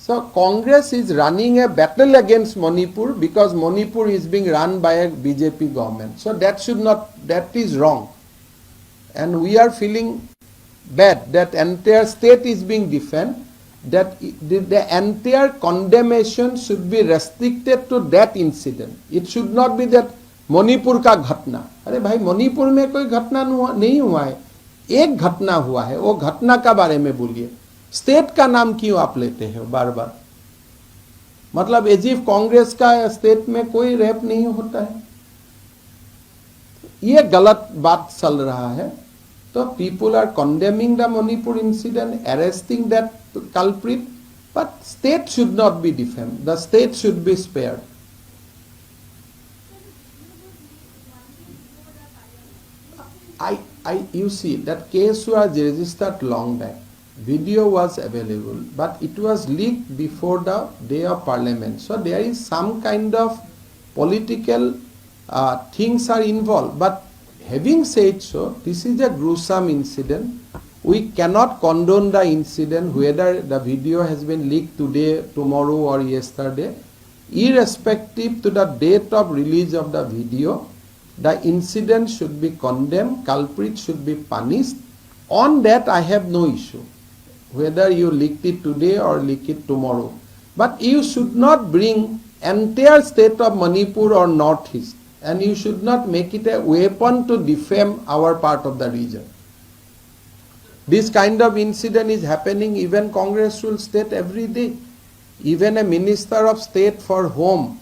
So Congress is running a battle against Manipur because Manipur is being run by a BJP government. So that is wrong. And we are feeling bad that entire state is being defended, that the entire condemnation should be restricted to that incident. It should not be that Manipur का घटना, अरे भाई मणिपुर में कोई घटना नहीं हुआ है, एक घटना हुआ है, वो घटना का बारे में बोलिए, स्टेट का नाम क्यों आप लेते हैं बार बार? मतलब एज इफ कांग्रेस का स्टेट में कोई रेप नहीं होता है, ये गलत बात चल रहा है. तो people are condemning the Manipur incident, arresting that culprit, but state should not be defamed, the state should be spared. You see, that case was registered long back. Video was available, but it was leaked before the day of Parliament. So there is some kind of political things are involved. But having said so, this is a gruesome incident. We cannot condone the incident, whether the video has been leaked today, tomorrow, or yesterday. Irrespective to the date of release of the video, the incident should be condemned, culprit should be punished. On that I have no issue, whether you leaked it today or leak it tomorrow. But you should not bring entire state of Manipur or Northeast, and you should not make it a weapon to defame our part of the region. This kind of incident is happening even Congress rule state every day. Even a minister of state for home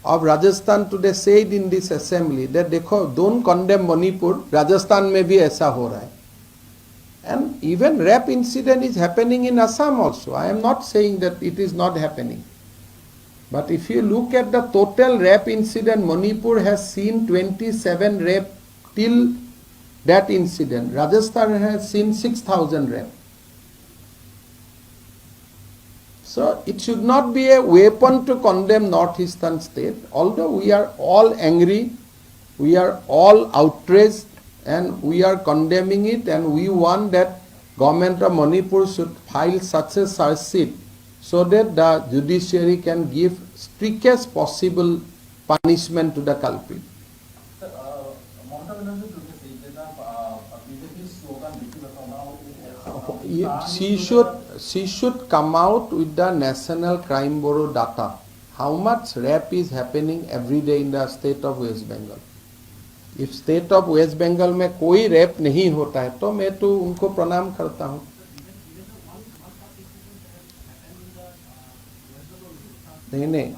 of Rajasthan today said in this assembly that देखो, don't condemn Manipur, Rajasthan में भी ऐसा हो रहा है. And even rape incident is happening in Assam also. I am not saying that it is not happening. But if you look at the total rape incident, Manipur has seen 27 rape till that incident. Rajasthan has seen 6,000 rape. So it should not be a weapon to condemn northeastern state. Although we are all angry, we are all outraged, and we are condemning it, and we want that government of Manipur should file such a charge sheet so that the judiciary can give strictest possible punishment to the culprit. She should come out with the National Crime Bureau data. How much rape is happening every day in the state of West Bengal? If state of West Bengal में कोई rape नहीं होता है तो मैं तो उनको प्रणाम करता हूँ. नहीं,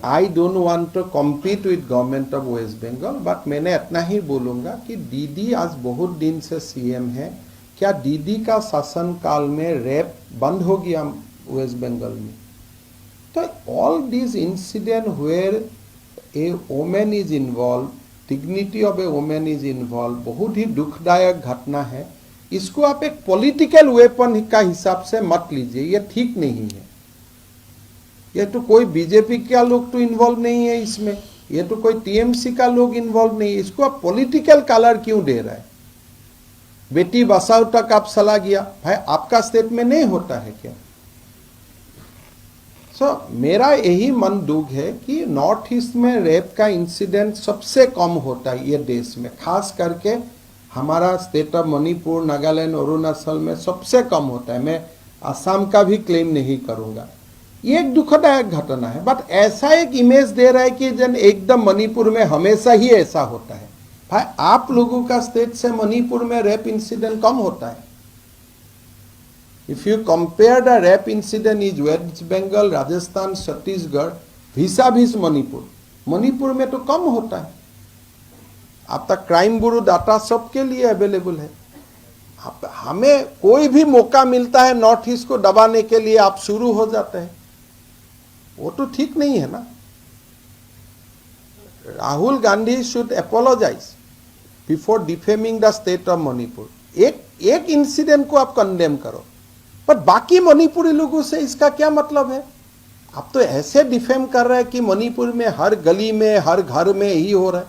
I don't want to compete with government of West Bengal, but मैंने इतना ही बोलूँगा कि दीदी आज बहुत दिन से सीएम है. क्या दीदी का शासन काल में रेप बंद हो गया वेस्ट बंगाल में? तो all this incident where a women is involve, dignity of a women is involve, बहुत ही दुखदायक घटना है. इसको आप एक पॉलिटिकल वेपन का हिसाब से मत लीजिए, ये ठीक नहीं है. ये तो कोई बीजेपी का लोग तो इन्वॉल्व नहीं है इसमें, ये तो कोई टीएमसी का लोग इन्वॉल्व नहीं है. इसको आप पॉलिटिकल कलर क्यों दे रहा है? बेटी बचाओ तक आप चला गया, भाई आपका स्टेट में नहीं होता है क्या? मेरा यही मन दुख है कि नॉर्थ ईस्ट में रेप का इंसिडेंट सबसे कम होता है ये देश में, खास करके हमारा स्टेट ऑफ मणिपुर, नागालैंड, अरुणाचल में सबसे कम होता है. मैं असम का भी क्लेम नहीं करूंगा. ये एक दुखदायक घटना है, बट ऐसा एक इमेज दे रहा है कि जन एकदम मणिपुर में हमेशा ही ऐसा होता है. भाई आप लोगों का स्टेट से मणिपुर में रेप इंसिडेंट कम होता है. If you compare the rape incident in West Bengal, Rajasthan, Chhattisgarh, vis-a-vis Manipur, Manipur में तो कम होता है. आपका क्राइम ब्यूरो डाटा सबके लिए अवेलेबल है. हमें कोई भी मौका मिलता है नॉर्थ ईस्ट को दबाने के लिए आप शुरू हो जाते हैं. वो तो ठीक नहीं है ना. Rahul Gandhi should apologise before defaming the state of Manipur. एक इंसिडेंट को आप कंडेम करो, पर बाकी मणिपुरी लोगों से इसका क्या मतलब है? आप तो ऐसे डिफेम कर रहे हैं कि मणिपुर में हर गली में, हर घर में ही हो रहा है.